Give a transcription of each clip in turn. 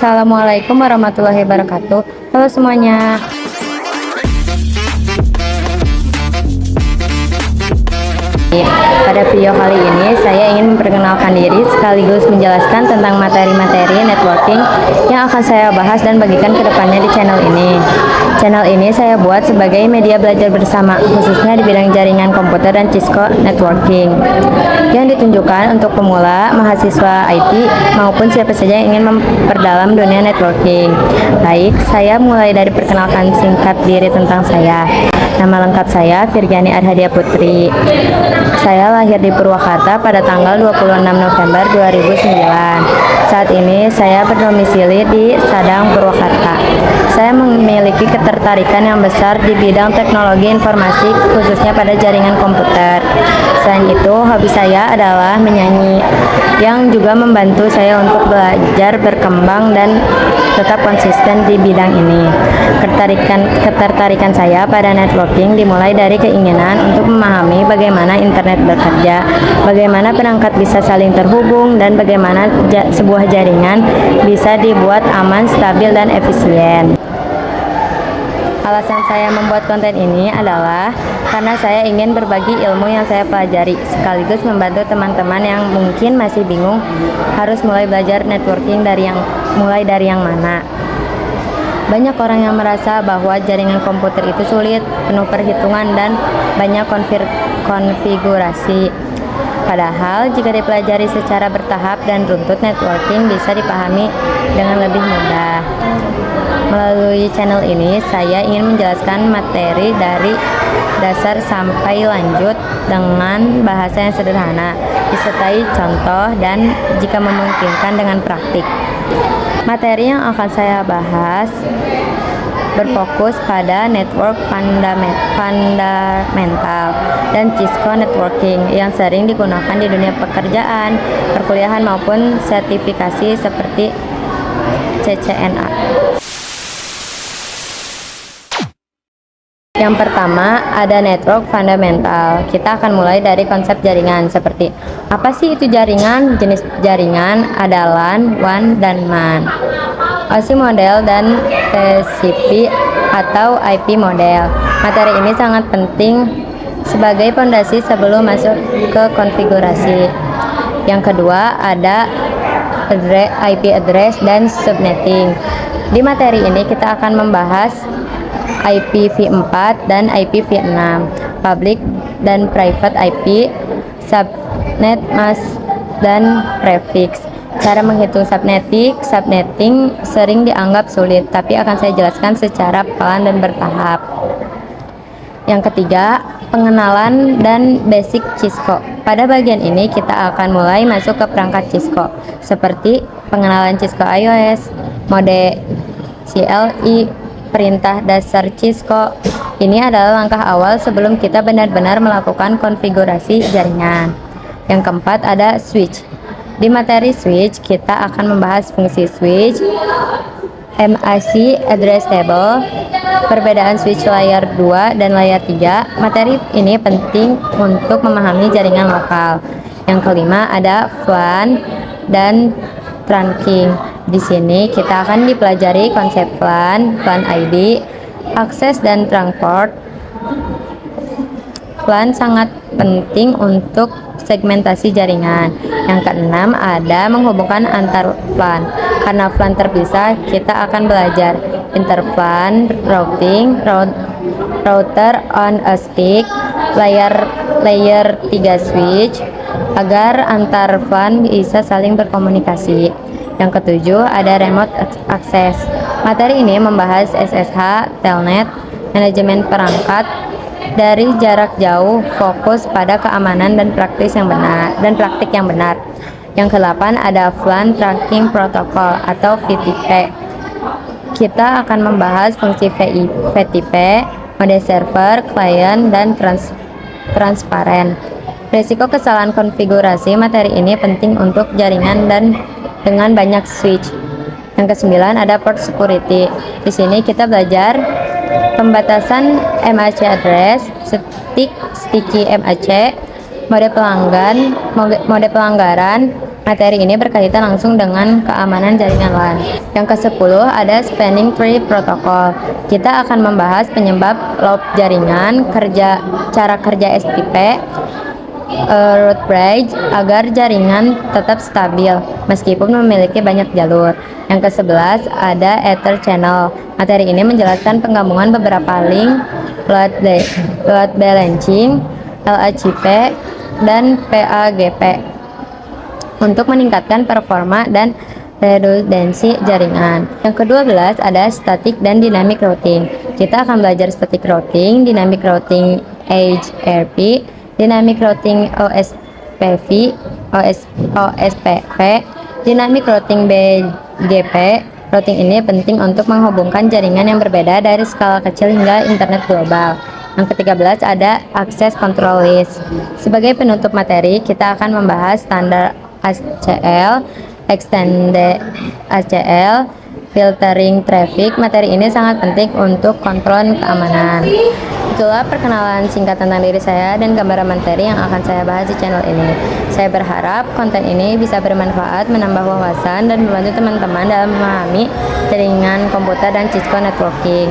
Assalamualaikum warahmatullahi wabarakatuh. Halo semuanya. Pada video kali ini saya ingin memperkenalkan diri sekaligus menjelaskan tentang materi-materi networking yang akan saya bahas dan bagikan ke depannya di channel ini. Channel ini saya buat sebagai media belajar bersama, khususnya di bidang jaringan komputer dan Cisco networking, yang ditunjukkan untuk pemula, mahasiswa IT, maupun siapa saja yang ingin memperdalam dunia networking. Baik, saya mulai dari perkenalkan singkat diri tentang saya. Nama lengkap saya Virgiani Arhadia Putri. Saya lahir di Purwakarta pada tanggal 26 November 2009. Saat ini saya berdomisili di Sadang, Purwakarta. Saya memiliki ketertarikan yang besar di bidang teknologi informasi, khususnya pada jaringan komputer. Selain itu, hobi saya adalah menyanyi, yang juga membantu saya untuk belajar, berkembang, dan tetap konsisten di bidang ini. Ketertarikan saya pada networking dimulai dari keinginan untuk memahami bagaimana internet bekerja, bagaimana perangkat bisa saling terhubung, dan bagaimana sebuah jaringan bisa dibuat aman, stabil, dan efisien. Alasan saya membuat konten ini adalah karena saya ingin berbagi ilmu yang saya pelajari, sekaligus membantu teman-teman yang mungkin masih bingung harus mulai belajar networking mulai dari yang mana. Banyak orang yang merasa bahwa jaringan komputer itu sulit, penuh perhitungan, dan banyak konfigurasi. Padahal jika dipelajari secara bertahap dan runtut, networking bisa dipahami dengan lebih mudah. Melalui channel ini, saya ingin menjelaskan materi dari dasar sampai lanjut dengan bahasa yang sederhana, disertai contoh dan jika memungkinkan dengan praktik. Materi yang akan saya bahas berfokus pada network fundamental dan Cisco networking yang sering digunakan di dunia pekerjaan, perkuliahan maupun sertifikasi seperti CCNA. Yang pertama ada network fundamental. Kita akan mulai dari konsep jaringan, seperti apa sih itu jaringan, jenis jaringan, ada LAN, WAN, dan MAN, OSI model, dan TCP atau IP model. Materi ini sangat penting sebagai fondasi sebelum masuk ke konfigurasi. Yang kedua ada IP address dan subnetting. Di materi ini kita akan membahas IPv4 dan IPv6, public dan private IP, subnet, mask, dan prefix. Cara menghitung subnetting sering dianggap sulit, tapi akan saya jelaskan secara pelan dan bertahap. Yang ketiga, pengenalan dan basic Cisco. Pada bagian ini kita akan mulai masuk ke perangkat Cisco, seperti pengenalan Cisco iOS, mode CLI, perintah dasar Cisco. Ini adalah langkah awal sebelum kita benar-benar melakukan konfigurasi jaringan. Yang keempat ada switch. Di materi switch kita akan membahas fungsi switch, MAC address table, perbedaan switch layer 2 dan layer 3. Materi ini penting untuk memahami jaringan lokal. Yang kelima ada VLAN dan trunking. Di sini kita akan dipelajari konsep VLAN, VLAN ID, akses, dan trunk port. VLAN sangat penting untuk segmentasi jaringan. Yang keenam ada menghubungkan antar VLAN. Karena VLAN terpisah, kita akan belajar interVLAN routing, router on a stick, layer 3 switch, agar antar VLAN bisa saling berkomunikasi. Yang ketujuh ada remote access. Materi ini membahas SSH, telnet, manajemen perangkat dari jarak jauh, fokus pada keamanan dan praktik yang benar. Yang kedelapan ada VLAN Tracking Protocol atau VTP. Kita akan membahas fungsi VTP, mode server, klien, dan transparan. Risiko kesalahan konfigurasi. Materi ini penting untuk jaringan dan dengan banyak switch. Yang kesembilan ada port security. Di sini kita belajar pembatasan MAC address, sticky MAC, mode pelanggaran, Materi ini berkaitan langsung dengan keamanan jaringan LAN. Yang ke-10 ada Spanning Tree Protocol. Kita akan membahas penyebab loop jaringan, cara kerja STP, root bridge agar jaringan tetap stabil meskipun memiliki banyak jalur. Yang ke-11 ada Ether Channel. Materi ini menjelaskan penggabungan beberapa link, load balancing, LHCP, dan PAGP untuk meningkatkan performa dan redundansi jaringan. Yang ke-12 ada static dan dynamic routing. Kita akan belajar static routing, dynamic routing HRP, dynamic routing OSPV, OSPV, dynamic routing BGP. Routing ini penting untuk menghubungkan jaringan yang berbeda dari skala kecil hingga internet global. Yang ke-13 ada Access Control List. Sebagai penutup materi, kita akan membahas standar ACL, extended ACL, filtering traffic. Materi ini sangat penting untuk kontrol keamanan. Itulah perkenalan singkat tentang diri saya dan gambaran materi yang akan saya bahas di channel ini. Saya berharap konten ini bisa bermanfaat, menambah wawasan, dan membantu teman-teman dalam memahami jaringan komputer dan Cisco networking.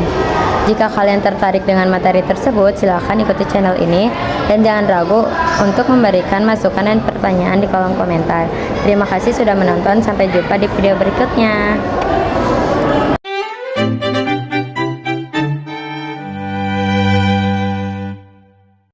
Jika kalian tertarik dengan materi tersebut, silakan ikuti channel ini dan jangan ragu untuk memberikan masukan dan pertanyaan di kolom komentar. Terima kasih sudah menonton, sampai jumpa di video berikutnya.